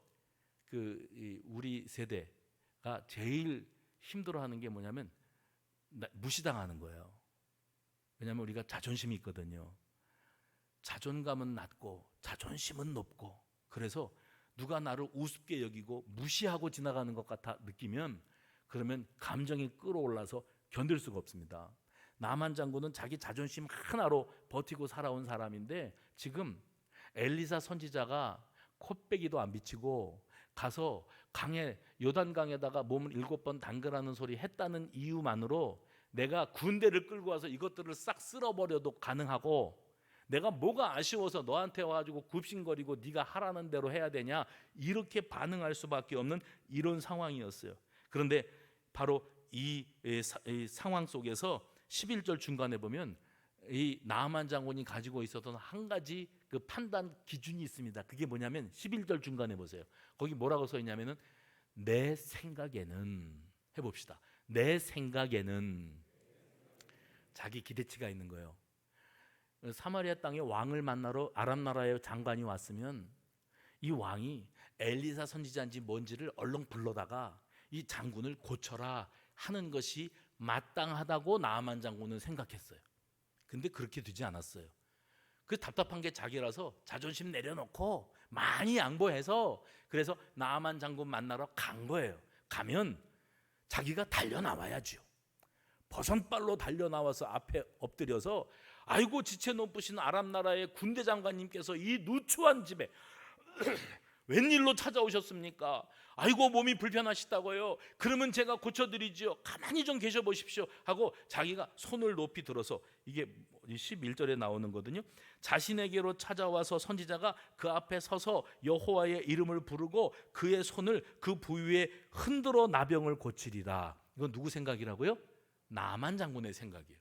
우리 세대가 제일 힘들어하는 게 뭐냐면 무시당하는 거예요. 왜냐하면 우리가 자존심이 있거든요. 자존감은 낮고 자존심은 높고, 그래서 누가 나를 우습게 여기고 무시하고 지나가는 것 같아 느끼면 그러면 감정이 끌어올라서 견딜 수가 없습니다. 나만 장군은 자기 자존심 하나로 버티고 살아온 사람인데 지금 엘리사 선지자가 코빼기도 안 비치고 가서 요단강에다가 몸을 7번 담그라는 소리 했다는 이유만으로 내가 군대를 끌고 와서 이것들을 싹 쓸어버려도 가능하고, 내가 뭐가 아쉬워서 너한테 와가지고 굽신거리고 네가 하라는 대로 해야 되냐 이렇게 반응할 수밖에 없는 이런 상황이었어요. 그런데 바로 이 상황 속에서 11절 중간에 보면 이 나아만 장군이 가지고 있었던 한 가지 그 판단 기준이 있습니다. 그게 뭐냐면 11절 중간에 보세요. 거기 뭐라고 써 있냐면은 내 생각에는, 해봅시다. 내 생각에는 자기 기대치가 있는 거예요. 사마리아 땅에 왕을 만나러 아람 나라의 장관이 왔으면 이 왕이 엘리사 선지자인지 뭔지를 얼른 불러다가 이 장군을 고쳐라 하는 것이 마땅하다고 나아만 장군은 생각했어요. 근데 그렇게 되지 않았어요. 그 답답한 게 자기라서 자존심 내려놓고 많이 양보해서 그래서 나아만 장군 만나러 간 거예요. 가면 자기가 달려나와야죠. 버선발로 달려나와서 앞에 엎드려서 아이고 지체 높으신 아람 나라의 군대 장관님께서 이 누추한 집에 웬일로 찾아오셨습니까? 아이고 몸이 불편하시다고요. 그러면 제가 고쳐드리지요. 가만히 좀 계셔 보십시오 하고 자기가 손을 높이 들어서, 이게 11절에 나오는 거거든요. 자신에게로 찾아와서 선지자가 그 앞에 서서 여호와의 이름을 부르고 그의 손을 그 부위에 흔들어 나병을 고치리라. 이건 누구 생각이라고요? 나만 장군의 생각이에요.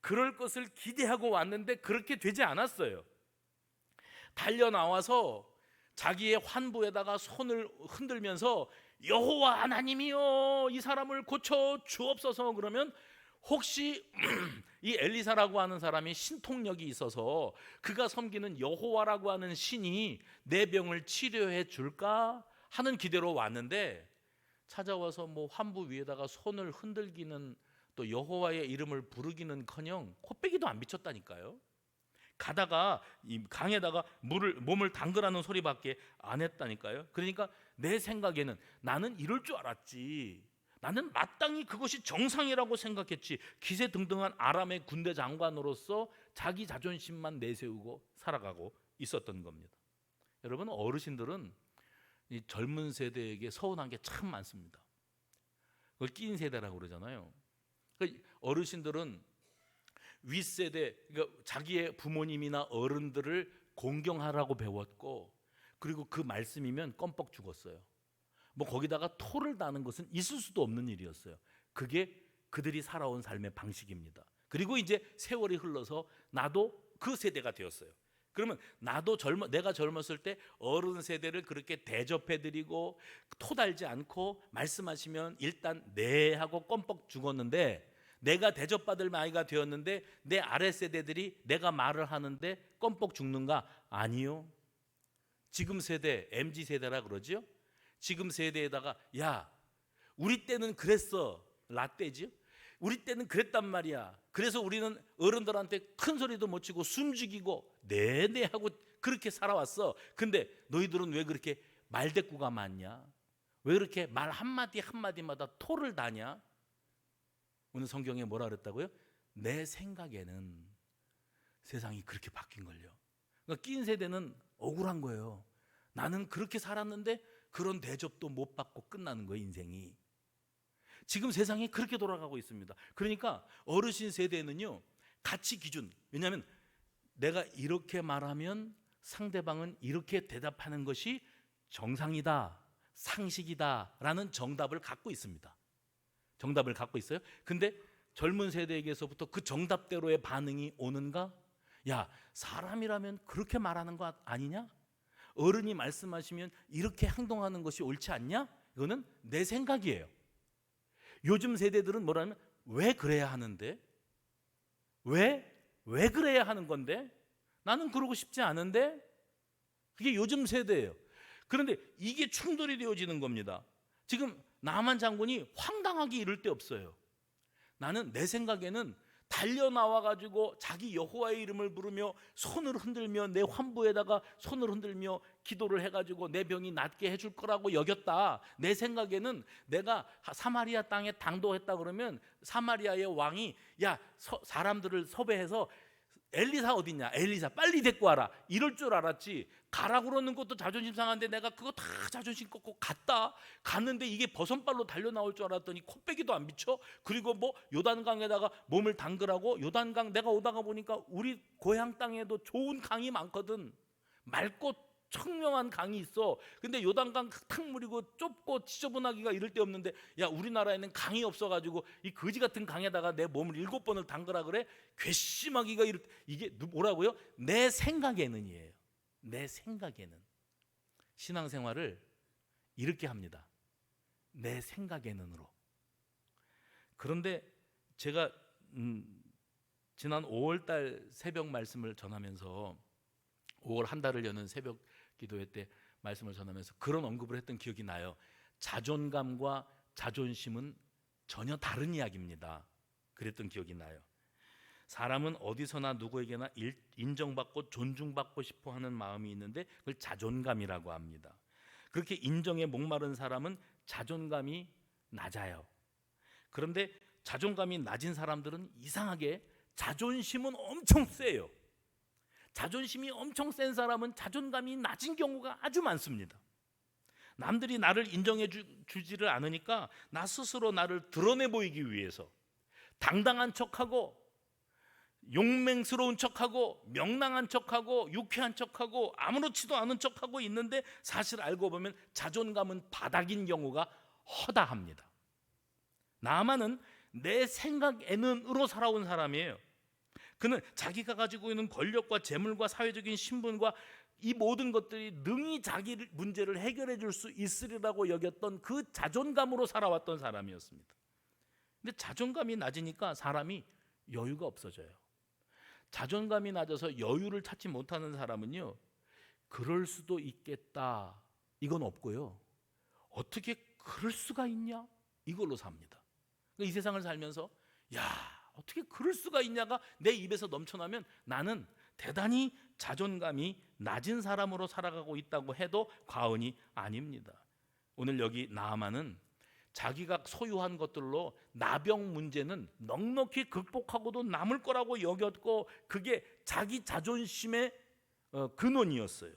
그럴 것을 기대하고 왔는데 그렇게 되지 않았어요. 달려 나와서 자기의 환부에다가 손을 흔들면서 여호와 하나님이여 이 사람을 고쳐 주옵소서. 그러면 혹시 이 엘리사라고 하는 사람이 신통력이 있어서 그가 섬기는 여호와라고 하는 신이 내 병을 치료해 줄까 하는 기대로 왔는데, 찾아와서 뭐 환부 위에다가 손을 흔들기는 또 여호와의 이름을 부르기는커녕 코빼기도 안 비쳤다니까요. 가다가 이 강에다가 몸을 담그라는 소리밖에 안 했다니까요. 그러니까 내 생각에는 나는 이럴 줄 알았지, 나는 마땅히 그것이 정상이라고 생각했지, 기세등등한 아람의 군대 장관으로서 자기 자존심만 내세우고 살아가고 있었던 겁니다. 여러분, 어르신들은 이 젊은 세대에게 서운한 게 참 많습니다. 그걸 끼인 세대라고 그러잖아요. 어르신들은 윗세대, 그러니까 자기의 부모님이나 어른들을 공경하라고 배웠고, 그리고 그 말씀이면 껌뻑 죽었어요. 뭐 거기다가 토를 다는 것은 있을 수도 없는 일이었어요. 그게 그들이 살아온 삶의 방식입니다. 그리고 이제 세월이 흘러서 나도 그 세대가 되었어요. 그러면 내가 젊었을 때 어른 세대를 그렇게 대접해드리고 토달지 않고 말씀하시면 일단 네 하고 껌뻑 죽었는데, 내가 대접받을 나이가 되었는데 내 아래 세대들이 내가 말을 하는데 껌뻑 죽는가? 아니요. 지금 세대, MZ 세대라 그러죠. 지금 세대에다가 야, 우리 때는 그랬어, 라떼죠. 우리 때는 그랬단 말이야. 그래서 우리는 어른들한테 큰 소리도 못 치고 숨죽이고 네네 하고 그렇게 살아왔어. 근데 너희들은 왜 그렇게 말대꾸가 많냐? 왜 그렇게 말 한마디 한마디마다 토를 다냐? 오늘 성경에 뭐라 그랬다고요? 내 생각에는 세상이 그렇게 바뀐 걸요. 그러니까 낀 세대는 억울한 거예요. 나는 그렇게 살았는데 그런 대접도 못 받고 끝나는 거예요, 인생이. 지금 세상이 그렇게 돌아가고 있습니다. 그러니까 어르신 세대는요, 가치 기준, 왜냐하면 내가 이렇게 말하면 상대방은 이렇게 대답하는 것이 정상이다, 상식이다 라는 정답을 갖고 있습니다. 정답을 갖고 있어요. 근데 젊은 세대에게서부터 그 정답대로의 반응이 오는가? 야, 사람이라면 그렇게 말하는 거 아니냐? 어른이 말씀하시면 이렇게 행동하는 것이 옳지 않냐? 이거는 내 생각이에요. 요즘 세대들은 뭐라면 왜 그래야 하는데? 왜 그래야 하는 건데? 나는 그러고 싶지 않은데? 그게 요즘 세대예요. 그런데 이게 충돌이 되어지는 겁니다. 지금 나만 장군이 황당하게 이럴 데 없어요. 나는 내 생각에는 달려나와가지고 자기 여호와의 이름을 부르며 손을 흔들며 내 환부에다가 손을 흔들며 기도를 해가지고 내 병이 낫게 해줄 거라고 여겼다. 내 생각에는 내가 사마리아 땅에 당도했다 그러면 사마리아의 왕이 야, 사람들을 섭외해서 엘리사 어딨냐? 엘리사 빨리 데리고 와라. 이럴 줄 알았지. 가라고 그러는 것도 자존심 상한데 내가 그거 다 자존심 꺾고 갔는데 이게 버선발로 달려나올 줄 알았더니 코빼기도 안 비쳐. 그리고 뭐 요단강에다가 몸을 담그라고. 요단강 내가 오다가 보니까 우리 고향 땅에도 좋은 강이 많거든. 맑고 청명한 강이 있어. 근데 요단강 흙탕물이고 좁고 지저분하기가 이럴 데 없는데 야, 우리나라에는 강이 없어가지고 이 거지 같은 강에다가 내 몸을 7번을 담그라 그래? 괘씸하기가 이게 뭐라고요? 내 생각에는이에요. 내 생각에는. 신앙생활을 이렇게 합니다. 내 생각에는으로. 그런데 제가 지난 5월달 새벽 말씀을 전하면서 5월 한 달을 여는 새벽 기도회 때 말씀을 전하면서 그런 언급을 했던 기억이 나요. 자존감과 자존심은 전혀 다른 이야기입니다. 그랬던 기억이 나요. 사람은 어디서나 누구에게나 인정받고 존중받고 싶어 하는 마음이 있는데 그걸 자존감이라고 합니다. 그렇게 인정에 목마른 사람은 자존감이 낮아요. 그런데 자존감이 낮은 사람들은 이상하게 자존심은 엄청 세요. 자존심이 엄청 센 사람은 자존감이 낮은 경우가 아주 많습니다. 남들이 나를 인정해 주지를 않으니까 나 스스로 나를 드러내 보이기 위해서 당당한 척하고 용맹스러운 척하고 명랑한 척하고 유쾌한 척하고 아무렇지도 않은 척하고 있는데 사실 알고 보면 자존감은 바닥인 경우가 허다합니다. 나만은 내 생각에는으로 살아온 사람이에요. 그는 자기가 가지고 있는 권력과 재물과 사회적인 신분과 이 모든 것들이 능히 자기 문제를 해결해 줄 수 있으리라고 여겼던 그 자존감으로 살아왔던 사람이었습니다. 근데 자존감이 낮으니까 사람이 여유가 없어져요. 자존감이 낮아서 여유를 찾지 못하는 사람은요, 그럴 수도 있겠다 이건 없고요, 어떻게 그럴 수가 있냐 이걸로 삽니다. 이 세상을 살면서 야, 어떻게 그럴 수가 있냐가 내 입에서 넘쳐나면 나는 대단히 자존감이 낮은 사람으로 살아가고 있다고 해도 과언이 아닙니다. 오늘 여기 나아만은 자기가 소유한 것들로 나병 문제는 넉넉히 극복하고도 남을 거라고 여겼고 그게 자기 자존심의 근원이었어요.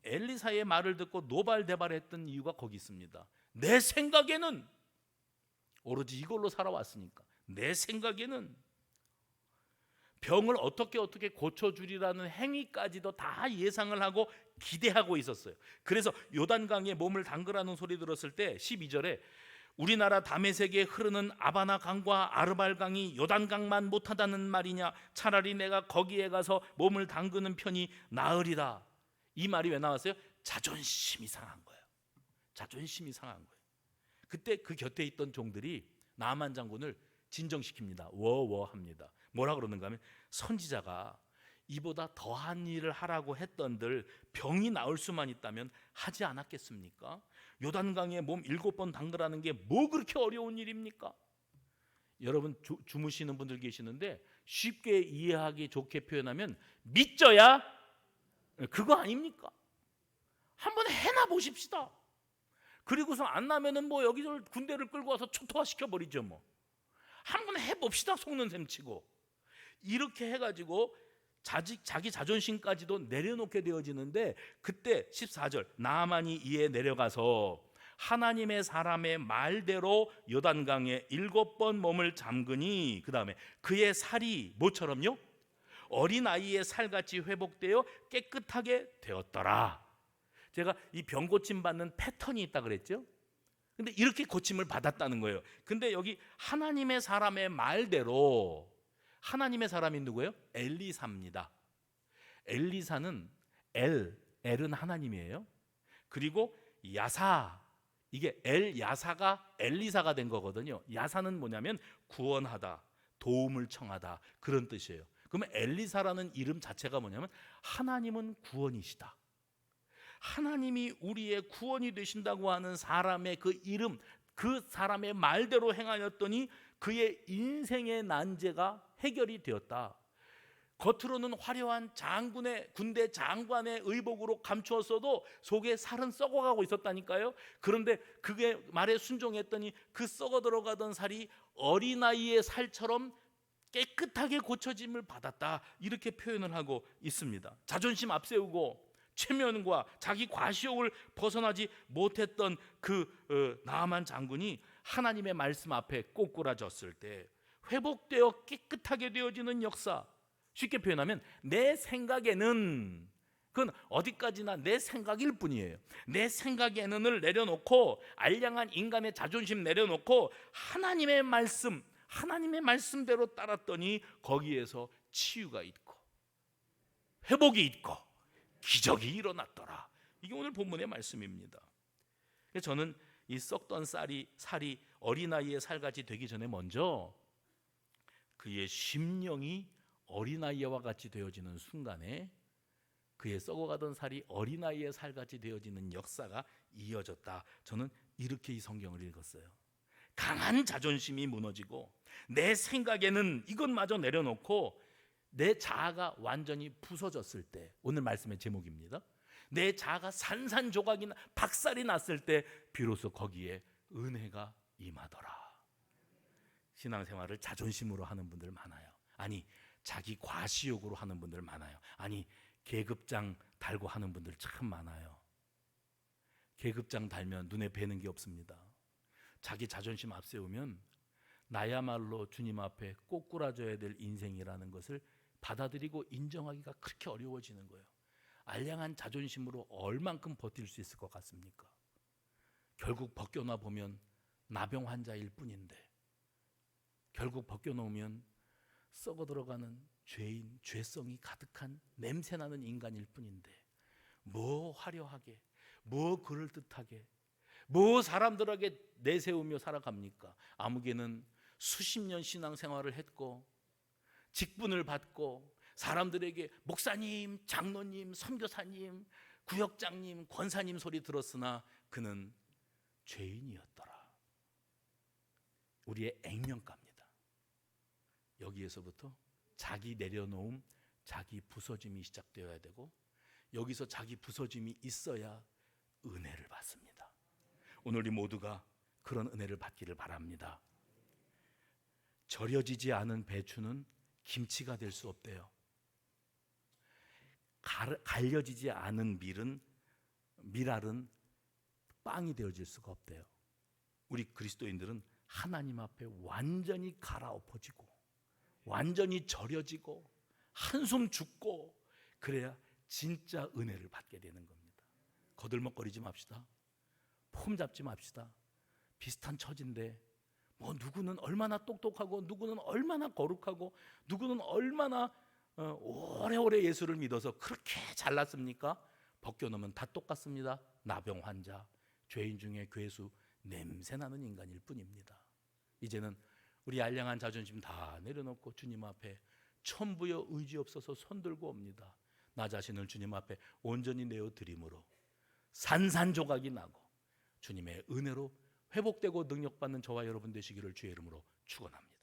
엘리사의 말을 듣고 노발대발했던 이유가 거기 있습니다. 내 생각에는 오로지 이걸로 살아왔으니까 내 생각에는 병을 어떻게 고쳐주리라는 행위까지도 다 예상을 하고 기대하고 있었어요. 그래서 요단강에 몸을 담그라는 소리 들었을 때 12절에 우리나라 다메섹에 흐르는 아바나 강과 아르발 강이 요단강만 못하다는 말이냐? 차라리 내가 거기에 가서 몸을 담그는 편이 나으리라. 이 말이 왜 나왔어요? 자존심이 상한 거예요. 자존심이 상한 거예요. 그때 그 곁에 있던 종들이 나아만 장군을 진정시킵니다. 워워합니다. 뭐라 그러는가 하면, 선지자가 이보다 더한 일을 하라고 했던들 병이 나을 수만 있다면 하지 않았겠습니까? 요단강에 몸 7번 담그라는 게 뭐 그렇게 어려운 일입니까? 여러분 주무시는 분들 계시는데 쉽게 이해하기 좋게 표현하면 믿져야 그거 아닙니까? 한번 해나 보십시다. 그리고서 안 나면은 뭐 여기서 군대를 끌고 와서 초토화시켜 버리죠. 뭐 한번 해봅시다. 속는 셈 치고. 이렇게 해가지고 자기 자존심까지도 내려놓게 되어지는데, 그때 14절, 나아만이 이에 내려가서 하나님의 사람의 말대로 요단강에 7번 몸을 잠그니, 그 다음에 그의 살이 뭐처럼요? 어린아이의 살같이 회복되어 깨끗하게 되었더라. 제가 이 병 고침 받는 패턴이 있다 그랬죠. 근데 이렇게 고침을 받았다는 거예요. 근데 여기 하나님의 사람의 말대로, 하나님의 사람이 누구예요? 엘리사입니다. 엘리사는 엘은 하나님이에요. 그리고 야사, 이게 야사가 엘리사가 된 거거든요. 야사는 뭐냐면 구원하다, 도움을 청하다, 그런 뜻이에요. 그러면 엘리사라는 이름 자체가 뭐냐면 하나님은 구원이시다. 하나님이 우리의 구원이 되신다고 하는 사람의 그 이름, 그 사람의 말대로 행하였더니 그의 인생의 난제가 해결이 되었다. 겉으로는 화려한 장군의, 군대 장관의 의복으로 감추었어도 속에 살은 썩어가고 있었다니까요. 그런데 그게 말에 순종했더니 그 썩어 들어가던 살이 어린아이의 살처럼 깨끗하게 고쳐짐을 받았다. 이렇게 표현을 하고 있습니다. 자존심 앞세우고 체면과 자기 과시욕을 벗어나지 못했던 그 나아만 장군이 하나님의 말씀 앞에 꼬꾸라졌을 때 회복되어 깨끗하게 되어지는 역사. 쉽게 표현하면 내 생각에는, 그건 어디까지나 내 생각일 뿐이에요. 내 생각에는을 내려놓고, 알량한 인간의 자존심 내려놓고 하나님의 말씀, 하나님의 말씀대로 따랐더니 거기에서 치유가 있고 회복이 있고 기적이 일어났더라. 이게 오늘 본문의 말씀입니다. 저는 이 썩던 살이 어린아이의 살같이 되기 전에 먼저 그의 심령이 어린아이와 같이 되어지는 순간에 그의 썩어가던 살이 어린아이의 살같이 되어지는 역사가 이어졌다. 저는 이렇게 이 성경을 읽었어요. 강한 자존심이 무너지고 내 생각에는 이것마저 내려놓고 내 자아가 완전히 부서졌을 때, 오늘 말씀의 제목입니다. 내 자아가 산산조각이나 박살이 났을 때 비로소 거기에 은혜가 임하더라. 신앙생활을 자존심으로 하는 분들 많아요. 아니, 자기 과시욕으로 하는 분들 많아요. 아니, 계급장 달고 하는 분들 참 많아요. 계급장 달면 눈에 뵈는 게 없습니다. 자기 자존심 앞세우면 나야말로 주님 앞에 꼬꾸라져야 될 인생이라는 것을 받아들이고 인정하기가 그렇게 어려워지는 거예요. 알량한 자존심으로 얼만큼 버틸 수 있을 것 같습니까? 결국 벗겨나 보면 나병 환자일 뿐인데, 결국 벗겨놓으면 썩어 들어가는 죄인, 죄성이 가득한 냄새나는 인간일 뿐인데, 뭐 화려하게, 뭐 그럴듯하게, 뭐 사람들에게 내세우며 살아갑니까? 아무개는 수십 년 신앙생활을 했고 직분을 받고 사람들에게 목사님, 장로님, 선교사님, 구역장님, 권사님 소리 들었으나 그는 죄인이었더라. 우리의 액면가입니다. 여기에서부터 자기 내려놓음, 자기 부서짐이 시작되어야 되고, 여기서 자기 부서짐이 있어야 은혜를 받습니다. 오늘 우리 모두가 그런 은혜를 받기를 바랍니다. 절여지지 않은 배추는 김치가 될 수 없대요. 갈려지지 않은 밀알은 빵이 되어질 수가 없대요. 우리 그리스도인들은 하나님 앞에 완전히 갈아엎어지고 완전히 절여지고 한숨 죽고 그래야 진짜 은혜를 받게 되는 겁니다. 거들먹거리지 맙시다. 폼 잡지 맙시다. 비슷한 처지인데 뭐 누구는 얼마나 똑똑하고 누구는 얼마나 거룩하고 누구는 얼마나 오래오래 예수를 믿어서 그렇게 잘났습니까? 벗겨놓으면 다 똑같습니다. 나병 환자, 죄인 중에 괴수, 냄새나는 인간일 뿐입니다. 이제는 우리 알량한 자존심 다 내려놓고 주님 앞에 천부여 의지 없어서 손들고 옵니다. 나 자신을 주님 앞에 온전히 내어드림으로 산산조각이 나고 주님의 은혜로 회복되고 능력받는 저와 여러분 되시기를 주의 이름으로 축원합니다.